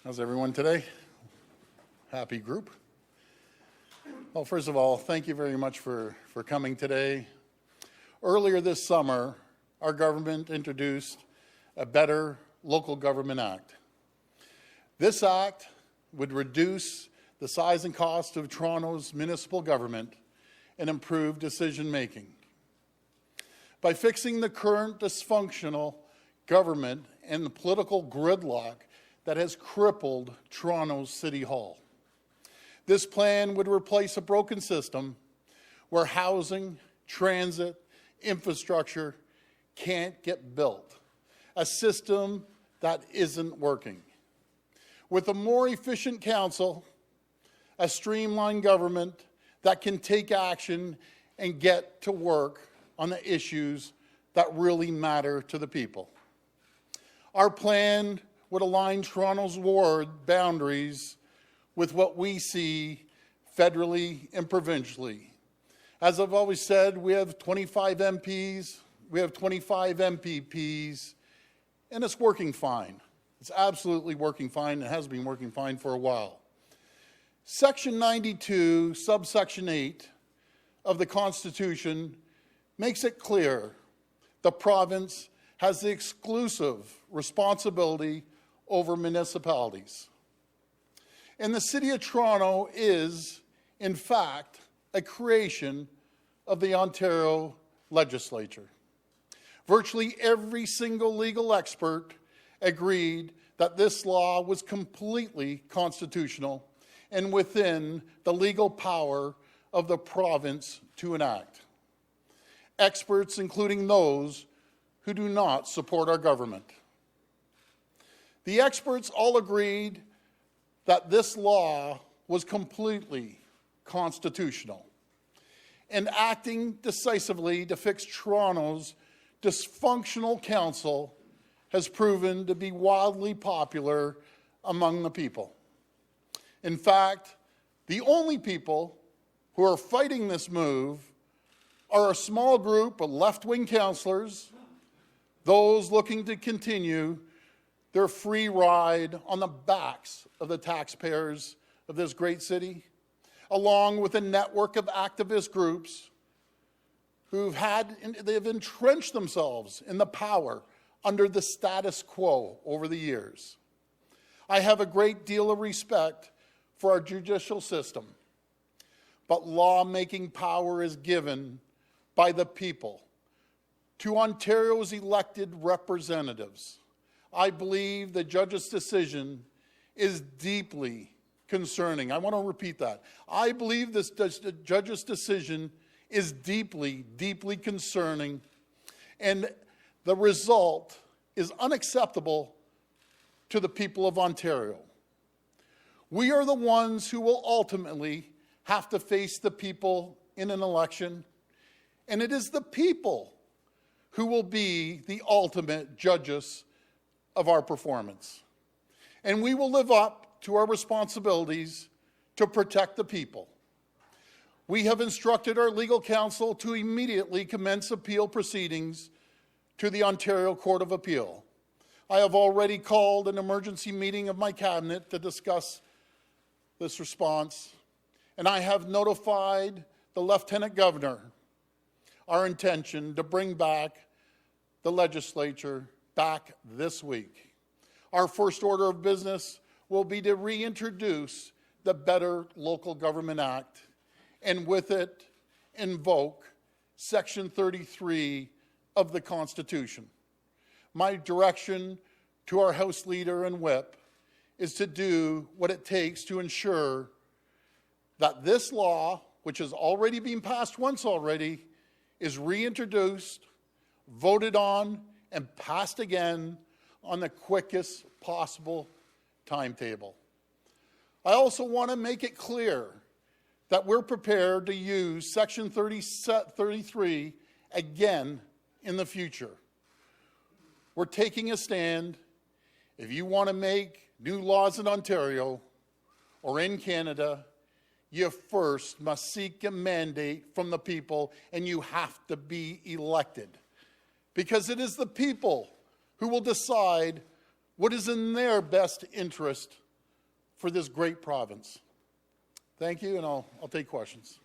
How's everyone today? Happy group? Well, first of all, thank you very much for coming today. Earlier this summer, our government introduced a Better Local Government Act. This act would reduce the size and cost of Toronto's municipal government and improve decision-making. By fixing the current dysfunctional government and the political gridlock that has crippled Toronto's City Hall. This plan would replace a broken system where housing, transit, infrastructure can't get built, a system that isn't working. With a more efficient council, a streamlined government that can take action and get to work on the issues that really matter to the people. Our plan would align Toronto's ward boundaries with what we see federally and provincially. As I've always said, we have 25 MPs, we have 25 MPPs, and it's working fine. It's absolutely working fine. It has been working fine for a while. Section 92, subsection 8 of the Constitution makes it clear the province has the exclusive responsibility over municipalities. And the City of Toronto is, in fact, a creation of the Ontario legislature. Virtually every single legal expert agreed that this law was completely constitutional and within the legal power of the province to enact. Experts, including those who do not support our government. The experts all agreed that this law was completely constitutional and acting decisively to fix Toronto's dysfunctional council has proven to be wildly popular among the people. In fact, the only people who are fighting this move are a small group of left-wing councillors, those looking to continue their free ride on the backs of the taxpayers of this great city, along with a network of activist groups they've entrenched themselves in the power under the status quo over the years. I have a great deal of respect for our judicial system, but lawmaking power is given by the people to Ontario's elected representatives. I believe the judge's decision is deeply concerning. I want to repeat that. I believe the judge's decision is deeply, deeply concerning, and the result is unacceptable to the people of Ontario. We are the ones who will ultimately have to face the people in an election, and it is the people who will be the ultimate judges of our performance. And we will live up to our responsibilities to protect the people. We have instructed our legal counsel to immediately commence appeal proceedings to the Ontario Court of Appeal. I have already called an emergency meeting of my cabinet to discuss this response, and I have notified the Lieutenant Governor our intention to bring back the legislature back this week. Our first order of business will be to reintroduce the Better Local Government Act and with it invoke Section 33 of the Constitution. My direction to our House Leader and Whip is to do what it takes to ensure that this law, which has already been passed once already, is reintroduced, voted on, and passed again on the quickest possible timetable. I also want to make it clear that we're prepared to use Section 33 again in the future. We're taking a stand. If you want to make new laws in Ontario or in Canada, you first must seek a mandate from the people, and you have to be elected. Because it is the people who will decide what is in their best interest for this great province. Thank you, and I'll take questions.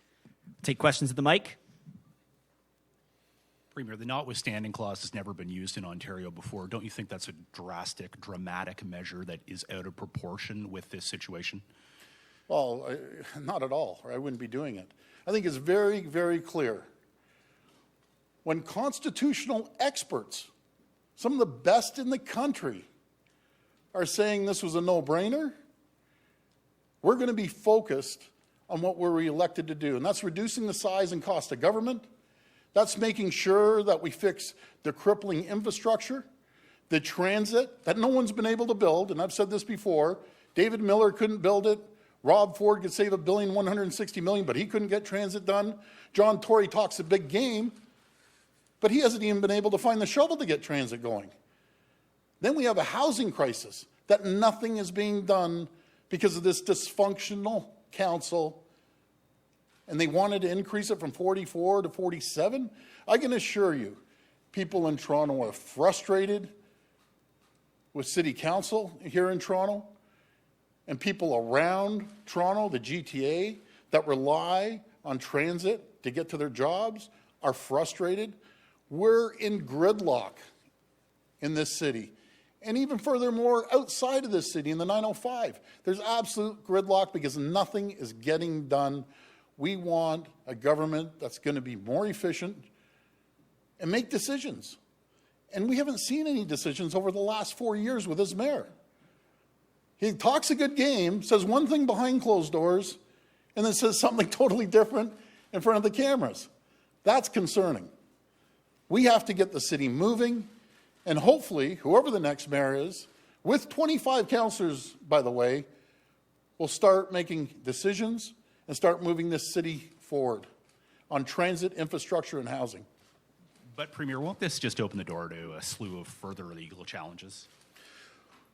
Take questions at the mic. Premier, the notwithstanding clause has never been used in Ontario before. Don't you think that's a drastic, dramatic measure that is out of proportion with this situation? Well, not at all, or I wouldn't be doing it. I think it's very, very clear. When constitutional experts, some of the best in the country, are saying this was a no-brainer, we're going to be focused on what we're elected to do, and that's reducing the size and cost of government. That's making sure that we fix the crippling infrastructure, the transit that no one's been able to build, and I've said this before, David Miller couldn't build it, Rob Ford could save $1.16 billion, but he couldn't get transit done. John Tory talks a big game, but he hasn't even been able to find the shovel to get transit going. Then we have a housing crisis that nothing is being done because of this dysfunctional council, and they wanted to increase it from 44 to 47. I can assure you, people in Toronto are frustrated with City Council here in Toronto, and people around Toronto, the GTA, that rely on transit to get to their jobs are frustrated. We're in gridlock in this city. And even furthermore, outside of this city, in the 905, there's absolute gridlock because nothing is getting done. We want a government that's going to be more efficient and make decisions. And we haven't seen any decisions over the last 4 years with this mayor. He talks a good game, says one thing behind closed doors, and then says something totally different in front of the cameras. That's concerning. We have to get the city moving, and hopefully, whoever the next mayor is, with 25 councillors, by the way, will start making decisions and start moving this city forward on transit, infrastructure, and housing. But, Premier, won't this just open the door to a slew of further legal challenges?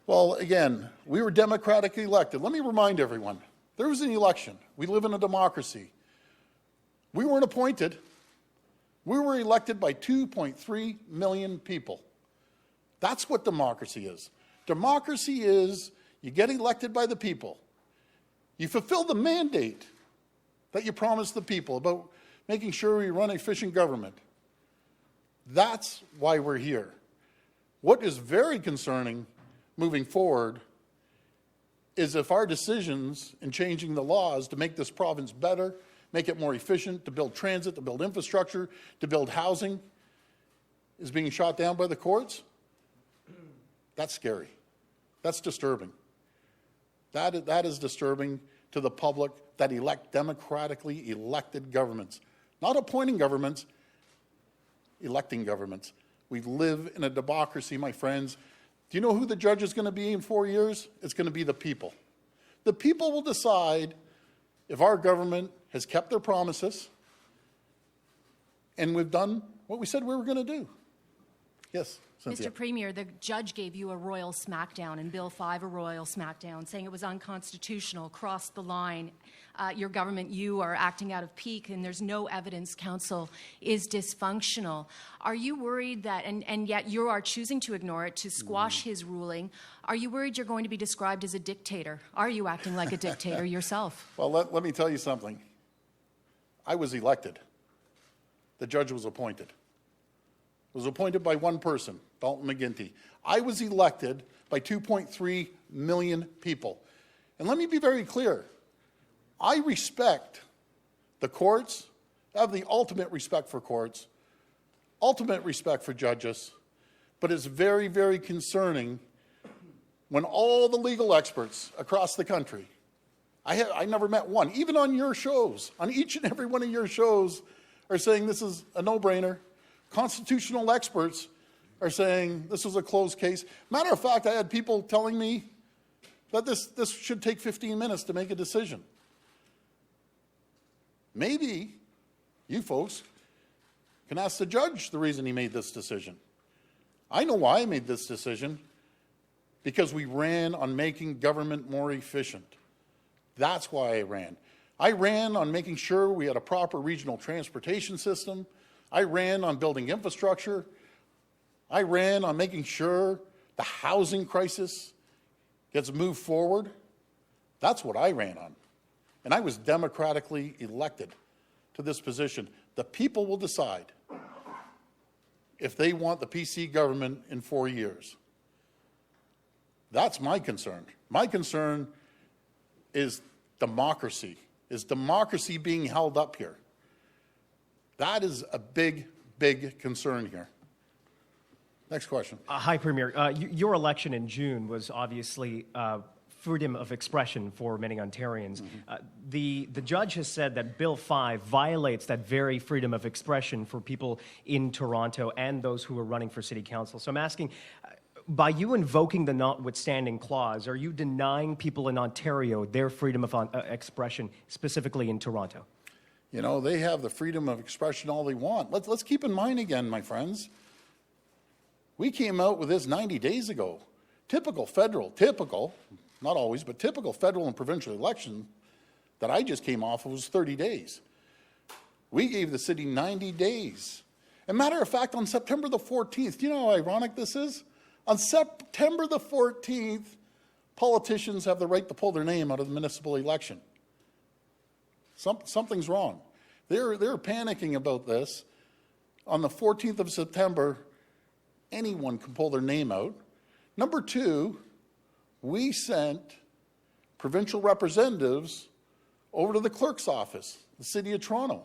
Well, again, we were democratically elected. Let me remind everyone, there was an election. We live in a democracy. We weren't appointed. We were elected by 2.3 million people. That's what democracy is. Democracy is you get elected by the people. You fulfill the mandate that you promised the people about making sure we run an efficient government. That's why we're here. What is very concerning moving forward is if our decisions in changing the laws to make this province better, make it more efficient, to build transit, to build infrastructure, to build housing, is being shot down by the courts, that's scary. That's disturbing. That is disturbing to the public that elect democratically elected governments. Not appointing governments, electing governments. We live in a democracy, my friends. Do you know who the judge is going to be in 4 years? It's going to be the people. The people will decide if our government has kept their promises and we've done what we said we were going to do. Yes, Cynthia. Mr. Premier, the judge gave you a royal smackdown, and Bill 5 a royal smackdown, saying it was unconstitutional, crossed the line. Your government, you are acting out of pique, and there's no evidence council is dysfunctional. Are you worried that, and yet you are choosing to ignore it, to squash his ruling, are you worried you're going to be described as a dictator? Are you acting like a dictator yourself? Well, let me tell you something. I was elected. The judge was appointed. Was appointed by one person, Dalton McGuinty. I was elected by 2.3 million people. And let me be very clear. I respect the courts. I have the ultimate respect for courts, ultimate respect for judges, but it's very, very concerning when all the legal experts across the country, I never met one, even on your shows, on each and every one of your shows, are saying this is a no-brainer. Constitutional experts are saying this is a closed case. Matter of fact, I had people telling me that this should take 15 minutes to make a decision. Maybe you folks can ask the judge the reason he made this decision. I know why I made this decision, because we ran on making government more efficient. That's why I ran. I ran on making sure we had a proper regional transportation system. I ran on building infrastructure. I ran on making sure the housing crisis gets moved forward. That's what I ran on. And I was democratically elected to this position. The people will decide if they want the PC government in 4 years. That's my concern. My concern is democracy. Is democracy being held up here? That is a big, big concern here. Next question. Hi, Premier. Your election in June was obviously freedom of expression for many Ontarians. The judge has said that Bill 5 violates that very freedom of expression for people in Toronto and those who are running for city council. So I'm asking, by you invoking the notwithstanding clause, are you denying people in Ontario their freedom of expression, specifically in Toronto? You know, they have the freedom of expression all they want. Let's keep in mind again, my friends, we came out with this 90 days ago. Typical, not always, but typical federal and provincial election that I just came off of was 30 days. We gave the city 90 days. As a matter of fact, on September the 14th, do you know how ironic this is? On September the 14th, politicians have the right to pull their name out of the municipal election. Something's wrong. They're panicking about this. On the 14th of September, anyone can pull their name out. Number two, we sent provincial representatives over to the clerk's office, the City of Toronto.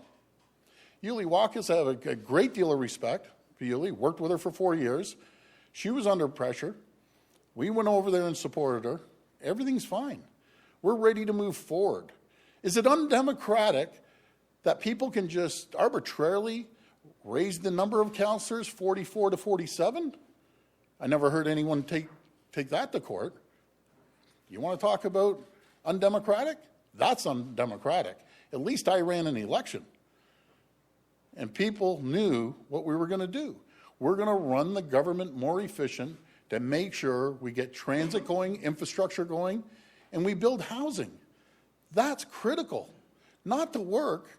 Yuli Wakas, I have a great deal of respect for Yuli, worked with her for 4 years. She was under pressure. We went over there and supported her. Everything's fine. We're ready to move forward. Is it undemocratic that people can just arbitrarily raise the number of councillors 44 to 47? I never heard anyone take that to court. You want to talk about undemocratic? That's undemocratic. At least I ran an election. And people knew what we were going to do. We're going to run the government more efficient to make sure we get transit going, infrastructure going, and we build housing. That's critical. Not to work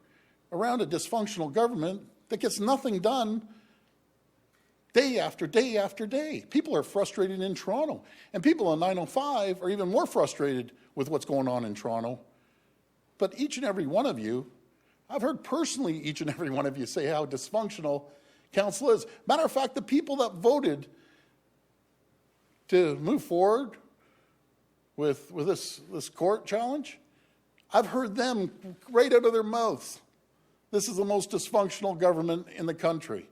around a dysfunctional government that gets nothing done day after day after day. People are frustrated in Toronto. And people on 905 are even more frustrated with what's going on in Toronto. But each and every one of you, I've heard personally each and every one of you say how dysfunctional council is. Matter of fact, the people that voted to move forward with this court challenge, I've heard them right out of their mouths. This is the most dysfunctional government in the country.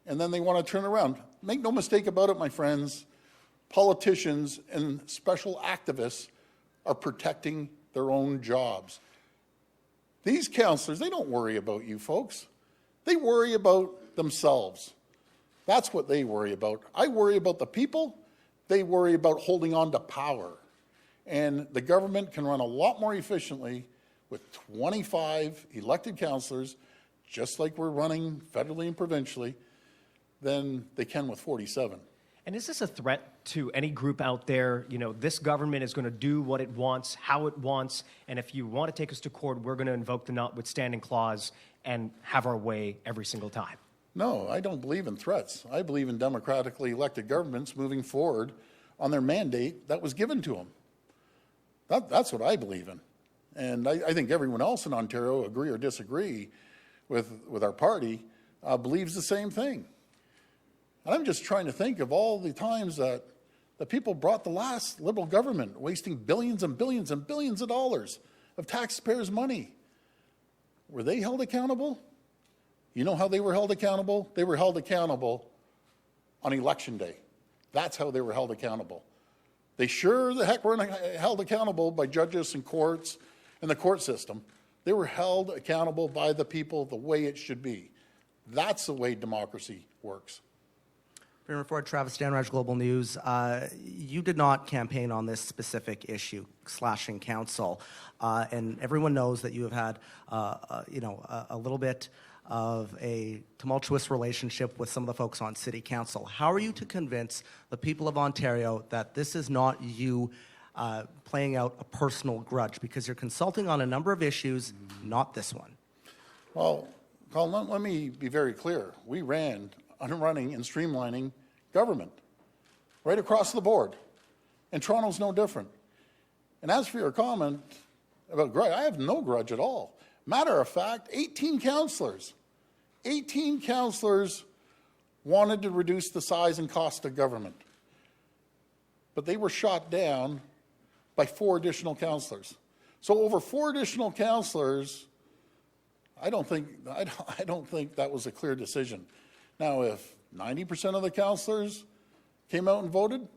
And then they want to turn around. Make no mistake about it, my friends. Politicians and special activists are protecting their own jobs. These councillors, they don't worry about you folks. They worry about themselves. That's what they worry about. I worry about the people. They worry about holding on to power. And the government can run a lot more efficiently with 25 elected councillors, just like we're running federally and provincially, than they can with 47. And is this a threat to any group out there? You know, this government is going to do what it wants, how it wants, and if you want to take us to court, we're going to invoke the notwithstanding clause and have our way every single time. No, I don't believe in threats. I believe in democratically elected governments moving forward on their mandate that was given to them. That's what I believe in. And I think everyone else in Ontario, agree or disagree with our party, believes the same thing. And I'm just trying to think of all the times that the people brought the last Liberal government, wasting billions and billions and billions of dollars of taxpayers' money. Were they held accountable? You know how they were held accountable? They were held accountable on Election Day. That's how they were held accountable. They sure the heck weren't held accountable by judges and courts and the court system. They were held accountable by the people the way it should be. That's the way democracy works. Premier Ford, Travis Stanraj, Global News. You did not campaign on this specific issue, slashing council, and everyone knows that you have had, a little bit of a tumultuous relationship with some of the folks on City Council. How are you to convince the people of Ontario that this is not you playing out a personal grudge? Because you're consulting on a number of issues, not this one. Well, Colin, let me be very clear. We ran on running and streamlining government right across the board. And Toronto's no different. And as for your comment about grudge, I have no grudge at all. Matter of fact, 18 councillors wanted to reduce the size and cost of government. But they were shot down by 4 additional councillors. So over 4 additional councillors, I don't think that was a clear decision. Now, if 90% of the councillors came out and voted,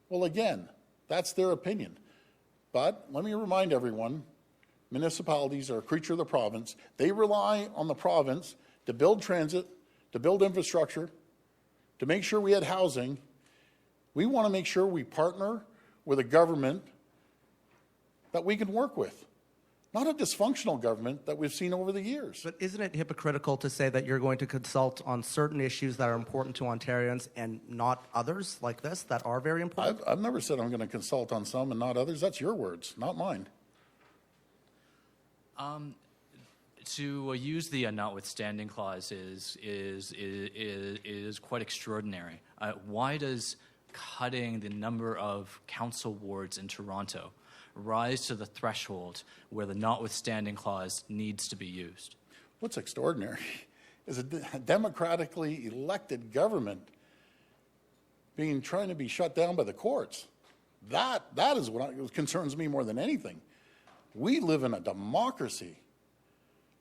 well, again, that's their opinion. But let me remind everyone, municipalities are a creature of the province. They rely on the province to build transit, to build infrastructure, to make sure we had housing. We want to make sure we partner with a government that we can work with, not a dysfunctional government that we've seen over the years. But isn't it hypocritical to say that you're going to consult on certain issues that are important to Ontarians and not others like this that are very important? I've never said I'm going to consult on some and not others. That's your words, not mine. To use the notwithstanding clause is quite extraordinary. Why does cutting the number of council wards in Toronto rise to the threshold where the notwithstanding clause needs to be used? What's extraordinary is a democratically elected government trying to be shut down by the courts. That is what concerns me more than anything. We live in a democracy.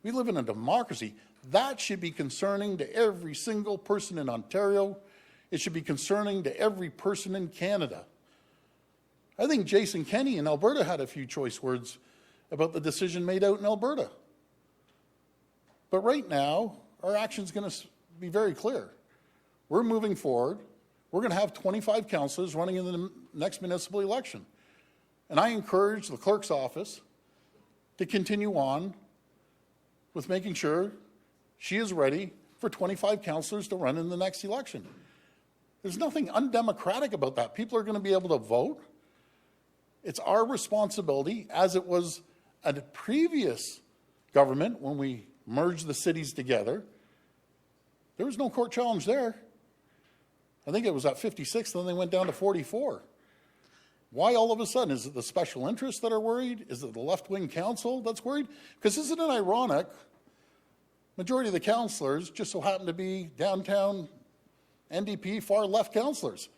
We live in a democracy. That should be concerning to every single person in Ontario. It should be concerning to every person in Canada. I think Jason Kenney in Alberta had a few choice words about the decision made out in Alberta. But right now, our action's going to be very clear. We're moving forward. We're going to have 25 councillors running in the next municipal election. And I encourage the clerk's office to continue on with making sure she is ready for 25 councillors to run in the next election. There's nothing undemocratic about that. People are going to be able to vote. It's our responsibility, as it was a previous government when we merged the cities together. There was no court challenge there. I think it was at 56, then they went down to 44. Why all of a sudden? Is it the special interests that are worried? Is it the left-wing council that's worried? Because isn't it ironic? Majority of the councillors just so happen to be downtown NDP far-left councillors.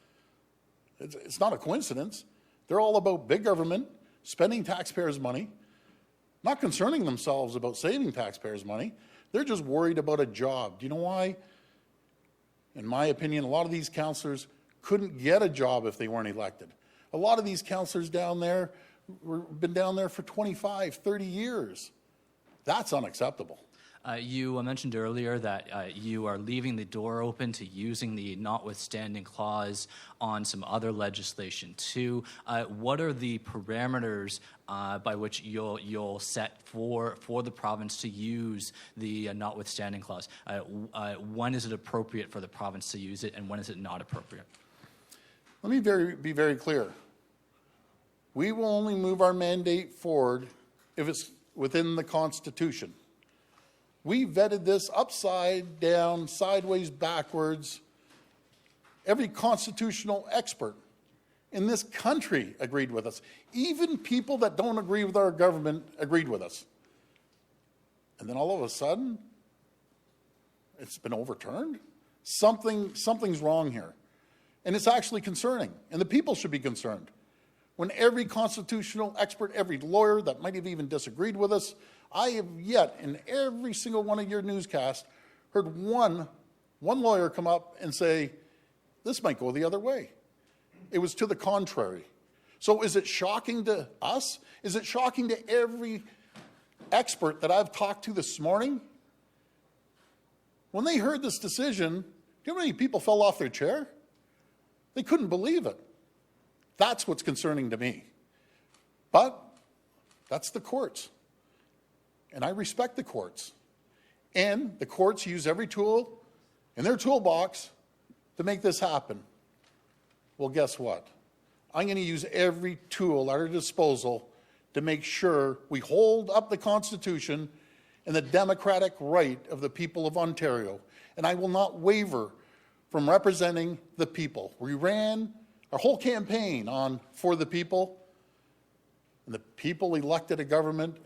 It's not a coincidence. They're all about big government, spending taxpayers' money, not concerning themselves about saving taxpayers' money. They're just worried about a job. Do you know why? In my opinion, a lot of these councillors couldn't get a job if they weren't elected. A lot of these councillors down there been down there for 25, 30 years. That's unacceptable. You mentioned earlier that you are leaving the door open to using the notwithstanding clause on some other legislation too. What are the parameters by which you'll set for the province to use the notwithstanding clause? When is it appropriate for the province to use it, and when is it not appropriate? Let me be very clear. We will only move our mandate forward if it's within the Constitution. We vetted this upside down, sideways, backwards. Every constitutional expert in this country agreed with us. Even people that don't agree with our government agreed with us. And then all of a sudden, it's been overturned? Something's wrong here. And it's actually concerning. And the people should be concerned. When every constitutional expert, every lawyer that might have even disagreed with us, I have yet, in every single one of your newscasts, heard one lawyer come up and say, this might go the other way. It was to the contrary. So is it shocking to us? Is it shocking to every expert that I've talked to this morning? When they heard this decision, do you know how many people fell off their chair? They couldn't believe it. That's what's concerning to me. But that's the courts. And I respect the courts. And the courts use every tool in their toolbox to make this happen. Well, guess what? I'm going to use every tool at our disposal to make sure we hold up the Constitution and the democratic right of the people of Ontario. And I will not waver from representing the people. We ran our whole campaign on For the People. And the people elected a government,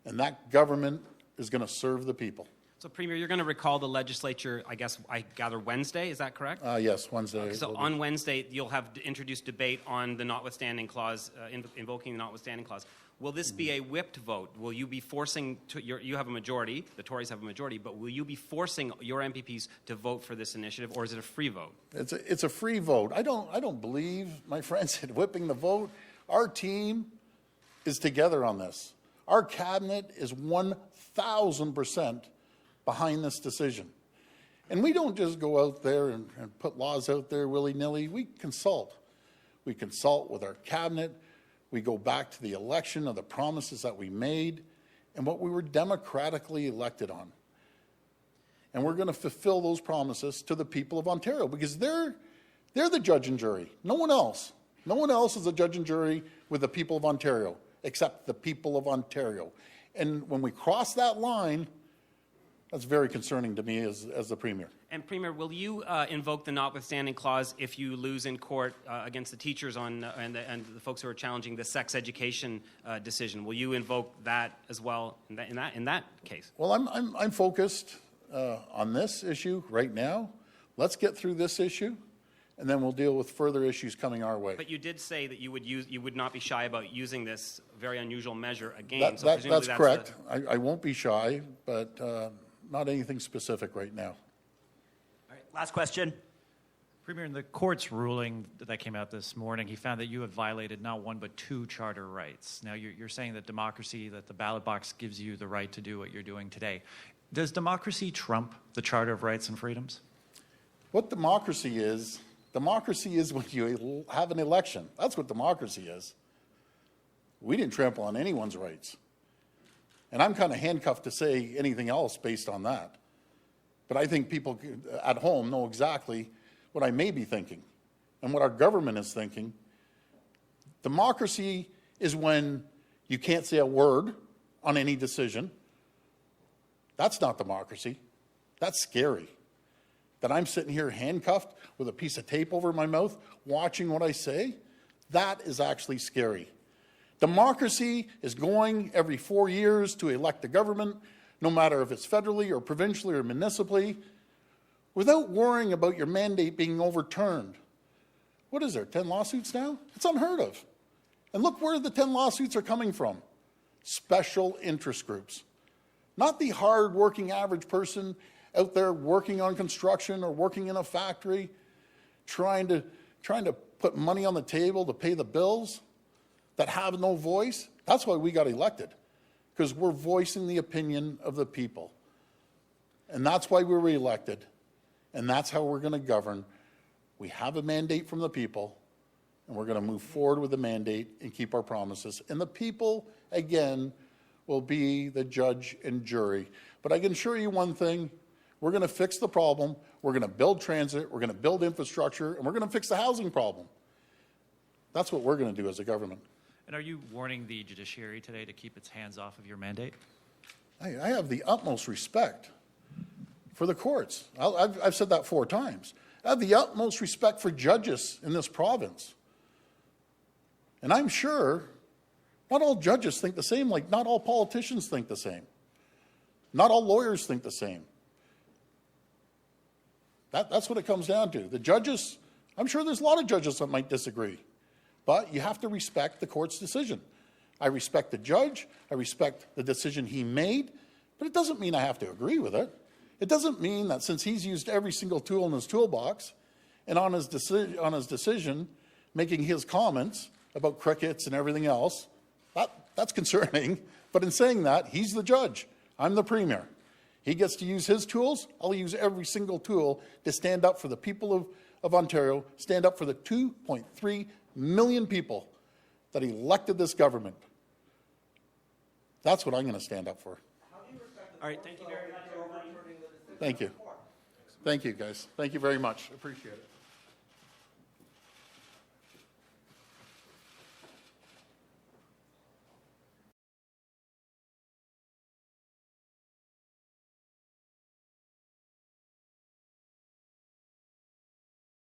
and that government is going to serve the people. So, Premier, you're going to recall the legislature, I guess, I gather Wednesday, is that correct? Yes, Wednesday. So on Wednesday, you'll have introduced debate on the notwithstanding clause, invoking the notwithstanding clause. Will this be a whipped vote? Will you be forcing, you have a majority, the Tories have a majority, but will you be forcing your MPPs to vote for this initiative, or is it a free vote? It's a free vote. I don't believe, my friends, in whipping the vote. Our team is together on this. Our cabinet is 1,000% behind this decision. And we don't just go out there and put laws out there willy-nilly. We consult. We consult with our cabinet. We go back to the election of the promises that we made and what we were democratically elected on. And we're going to fulfill those promises to the people of Ontario because they're the judge and jury. No one else. No one else is the judge and jury with the people of Ontario except the people of Ontario. And when we cross that line, that's very concerning to me as the Premier. And Premier, will you invoke the notwithstanding clause if you lose in court against the teachers and the folks who are challenging the sex education decision? Will you invoke that as well in that case? Well, I'm focused on this issue right now. Let's get through this issue, and then we'll deal with further issues coming our way. But you did say that you would not be shy about using this very unusual measure again. So presumably that's correct. I won't be shy, but not anything specific right now. All right, last question. Premier, in the court's ruling that came out this morning, he found that you have violated not one but two charter rights. Now, you're saying that democracy, that the ballot box gives you the right to do what you're doing today. Does democracy trump the Charter of Rights and Freedoms? What democracy is when you have an election. That's what democracy is. We didn't trample on anyone's rights. And I'm kind of handcuffed to say anything else based on that. But I think people at home know exactly what I may be thinking and what our government is thinking. Democracy is when you can't say a word on any decision. That's not democracy. That's scary. That I'm sitting here handcuffed with a piece of tape over my mouth, watching what I say, that is actually scary. Democracy is going every 4 years to elect a government, no matter if it's federally or provincially or municipally, without worrying about your mandate being overturned. What is there, 10 lawsuits now? It's unheard of. And look where the 10 lawsuits are coming from. Special interest groups. Not the hard-working average person out there working on construction or working in a factory, trying to put money on the table to pay the bills, that have no voice. That's why we got elected, because we're voicing the opinion of the people. And that's why we were elected, and that's how we're going to govern. We have a mandate from the people, and we're going to move forward with the mandate and keep our promises. And the people, again, will be the judge and jury. But I can assure you one thing, we're going to fix the problem, we're going to build transit, we're going to build infrastructure, and we're going to fix the housing problem. That's what we're going to do as a government. And are you warning the judiciary today to keep its hands off of your mandate? I have the utmost respect for the courts. I've said that 4 times. I have the utmost respect for judges in this province. And I'm sure not all judges think the same, like not all politicians think the same. Not all lawyers think the same. That's what it comes down to. The judges, I'm sure there's a lot of judges that might disagree. But you have to respect the court's decision. I respect the judge. I respect the decision he made. But it doesn't mean I have to agree with it. It doesn't mean that since he's used every single tool in his toolbox and on his decision, making his comments about crickets and everything else, that's concerning. But in saying that, he's the judge. I'm the premier. He gets to use his tools. I'll use every single tool to stand up for the people of Ontario, stand up for the 2.3 million people that elected this government. That's what I'm going to stand up for. All right, thank you very much, everybody. Thank you. Thank you, guys. Thank you very much. Appreciate it.